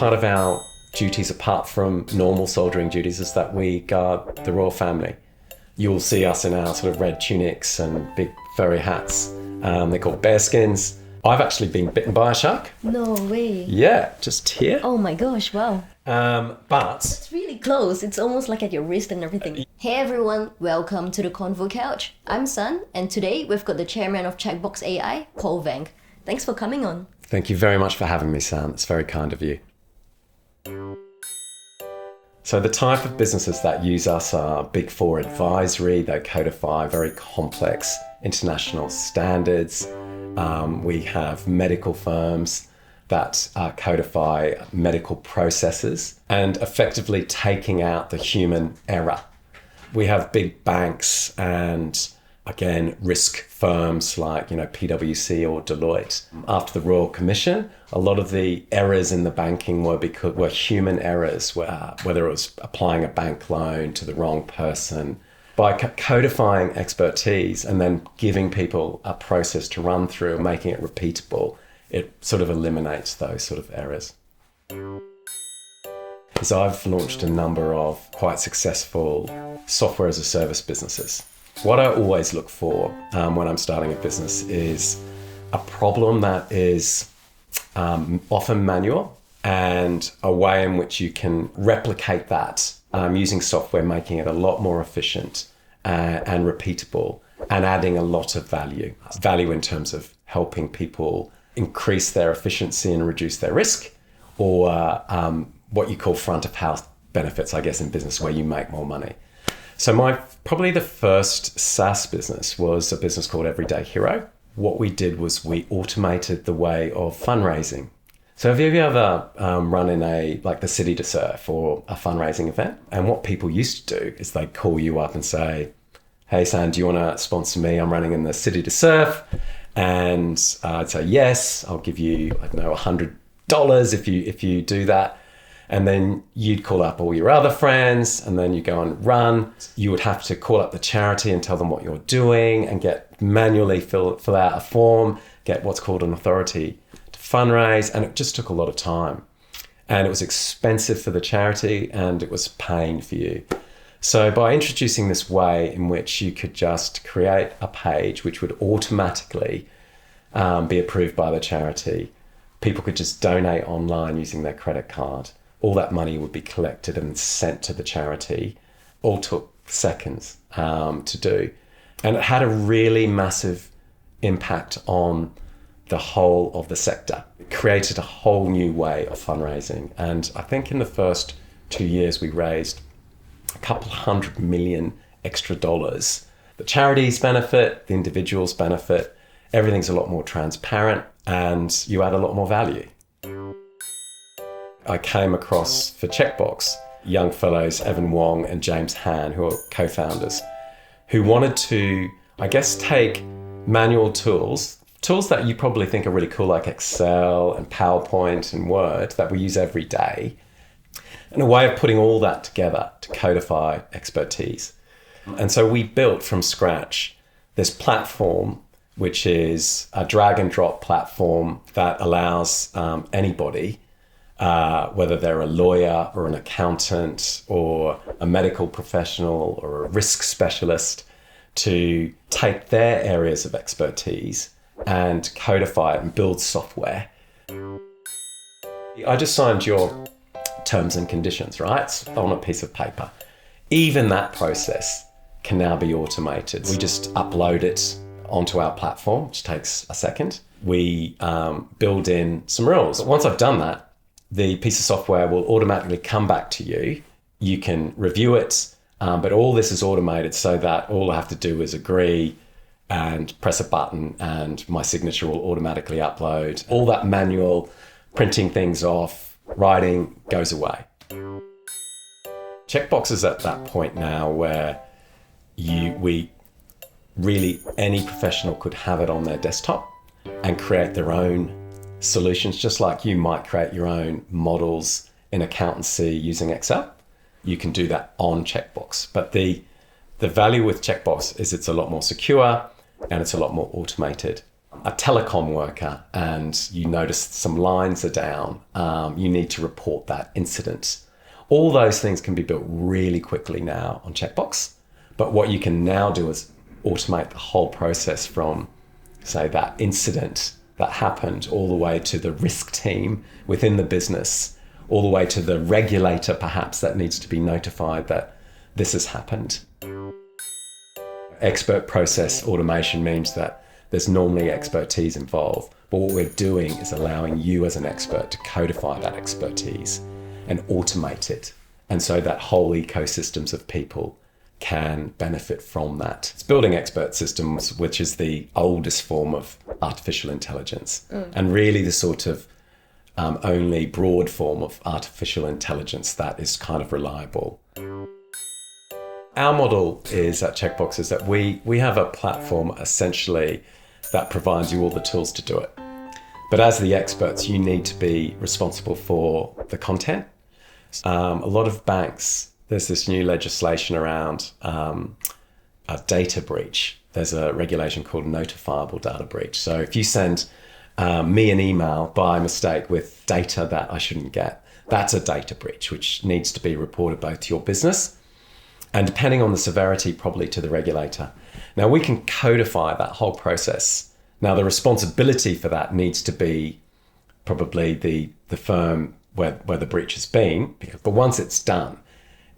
part of our duties, apart from normal soldiering duties, is that we guard the royal family. You'll see us in our sort of red tunics and big furry hats. They're called bearskins. I've actually been bitten by a shark. No way. Yeah, just here. Oh my gosh, wow. But It's really close. It's almost like at your wrist and everything. Hey everyone, welcome to the Convo Couch. I'm Sun, and today we've got the chairman of Checkbox.ai, Wenck. Thanks for coming on. thank you very much for having me, Sam. It's very kind of you. So the type of businesses that use us are Big Four advisory. They codify very complex international standards. We have medical firms that codify medical processes and effectively taking out the human error. We have big banks and, again, risk firms like, PwC or Deloitte. After the Royal Commission, a lot of the errors in the banking were human errors, whether it was applying a bank loan to the wrong person. By codifying expertise and then giving people a process to run through and making it repeatable, it sort of eliminates those sort of errors. So I've launched a number of quite successful software as a service businesses. What I always look for when I'm starting a business is a problem that is often manual and a way in which you can replicate that using software, making it a lot more efficient and repeatable and adding a lot of value. Value in terms of helping people increase their efficiency and reduce their risk, or what you call front of house benefits, I guess, in business where you make more money. So probably the first SaaS business was a business called Everyday Hero. What we did was we automated the way of fundraising. So have you ever run in the City to Surf or a fundraising event? And what people used to do is they'd call you up and say, hey, Sam, do you want to sponsor me? I'm running in the City to Surf. And I'd say, yes, I'll give you, $100 if you do that. And then you'd call up all your other friends and then you go and run. You would have to call up the charity and tell them what you're doing and manually fill out a form, get what's called an authority to fundraise. And it just took a lot of time. And it was expensive for the charity and it was pain for you. So by introducing this way in which you could just create a page which would automatically be approved by the charity, people could just donate online using their credit card. All that money would be collected and sent to the charity. All took seconds to do. And it had a really massive impact on the whole of the sector. It created a whole new way of fundraising. And I think in the first 2 years, we raised a couple $100 million extra dollars. The charities benefit, the individuals benefit, everything's a lot more transparent, and you add a lot more value. I came across, for Checkbox, young fellows, Evan Wong and James Han, who are co-founders, who wanted to, take manual tools that you probably think are really cool, like Excel and PowerPoint and Word, that we use every day, and a way of putting all that together to codify expertise. And so we built from scratch this platform, which is a drag and drop platform that allows anybody, whether they're a lawyer or an accountant or a medical professional or a risk specialist, to take their areas of expertise and codify it and build software. I just signed your terms and conditions, right? It's on a piece of paper. Even that process can now be automated. We just upload it onto our platform, which takes a second. We build in some rules. Once I've done that, the piece of software will automatically come back to you. You can review it, but all this is automated so that all I have to do is agree and press a button and my signature will automatically upload. All that manual printing things off, writing goes away. Checkbox is at that point now where any professional could have it on their desktop and create their own solutions, just like you might create your own models in accountancy using Excel. You can do that on Checkbox. But the value with Checkbox is it's a lot more secure and it's a lot more automated. a telecom worker and you notice some lines are down, you need to report that incident. All those things can be built really quickly now on Checkbox. But what you can now do is automate the whole process from, say, that incident that happened all the way to the risk team within the business, all the way to the regulator perhaps that needs to be notified that this has happened. Expert process automation means that there's normally expertise involved, but what we're doing is allowing you as an expert to codify that expertise and automate it. And so that whole ecosystems of people can benefit from that. It's building expert systems, which is the oldest form of artificial intelligence, and really the sort of only broad form of artificial intelligence that is kind of reliable. Our model is at Checkbox is that we have a platform essentially that provides you all the tools to do it. But as the experts, you need to be responsible for the content. A lot of banks, there's this new legislation around a data breach. There's a regulation called notifiable data breach. So if you send me an email by mistake with data that I shouldn't get, that's a data breach, which needs to be reported both to your business and, depending on the severity, probably to the regulator. Now, we can codify that whole process. Now, the responsibility for that needs to be probably the firm where the breach has been, but once it's done,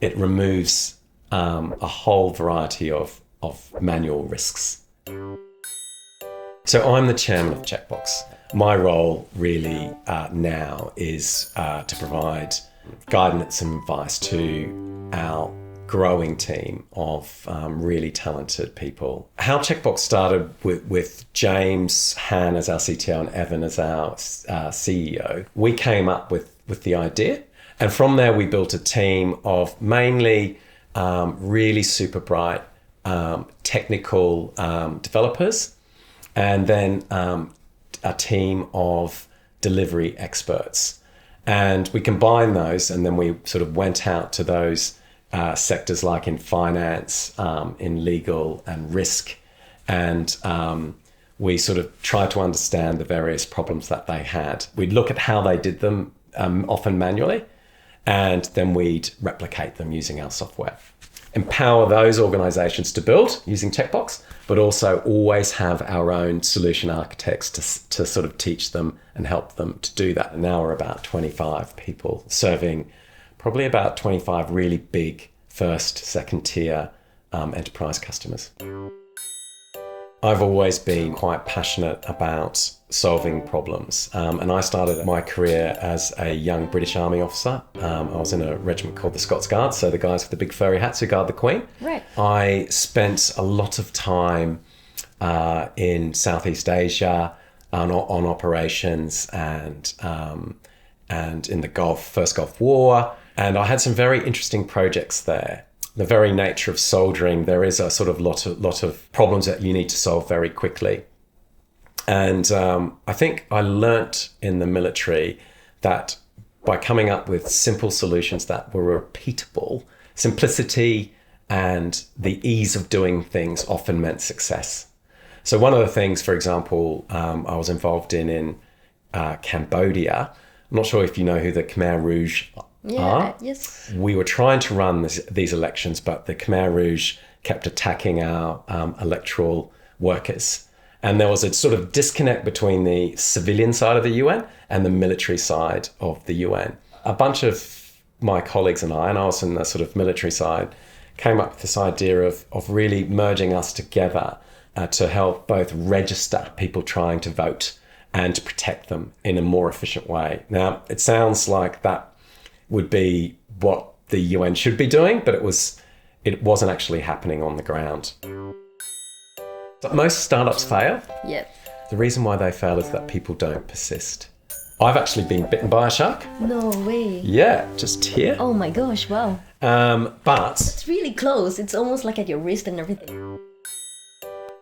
it removes a whole variety of manual risks. So I'm the chairman of Checkbox. My role really now is to provide guidance and advice to our growing team of really talented people. How Checkbox started with James Han as our CTO and Evan as our CEO, we came up with the idea. And from there, we built a team of mainly really super bright technical developers, and then a team of delivery experts. And we combined those, and then we sort of went out to those sectors like in finance, in legal and risk. And we sort of tried to understand the various problems that they had. We'd look at how they did them, often manually, and then we'd replicate them using our software. Empower those organizations to build using Checkbox, but also always have our own solution architects to sort of teach them and help them to do that. And now we're about 25 people serving probably about 25 really big first, second tier enterprise customers. I've always been quite passionate about solving problems. And I started my career as a young British Army officer. I was in a regiment called the Scots Guards, so the guys with the big furry hats who guard the Queen. Right. I spent a lot of time in Southeast Asia on operations and in the First Gulf War. And I had some very interesting projects there. The very nature of soldiering, there is a sort of lot of problems that you need to solve very quickly. And I think I learnt in the military that by coming up with simple solutions that were repeatable, simplicity and the ease of doing things often meant success. So one of the things, for example, I was involved in Cambodia. I'm not sure if you know who the Khmer Rouge are. Yes. We were trying to run these elections, but the Khmer Rouge kept attacking our electoral workers. And there was a sort of disconnect between the civilian side of the UN and the military side of the UN. A bunch of my colleagues and I was in the sort of military side, came up with this idea of really merging us together to help both register people trying to vote and to protect them in a more efficient way. Now, it sounds like that would be what the UN should be doing, but it wasn't actually happening on the ground. But most startups fail. Yep. The reason why they fail is that people don't persist. I've actually been bitten by a shark. No way. Yeah, just here. Oh my gosh, wow. But It's really close. It's almost like at your wrist and everything.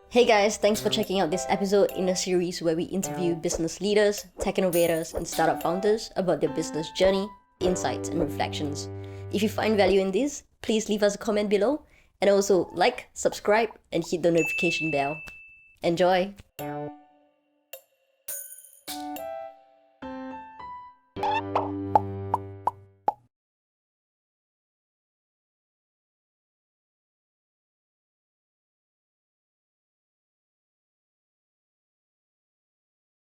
Hey guys, thanks for checking out this episode in a series where we interview business leaders, tech innovators, and startup founders about their business journey, insights, and reflections. If you find value in this, please leave us a comment below, and also like, subscribe, and hit the notification bell. Enjoy!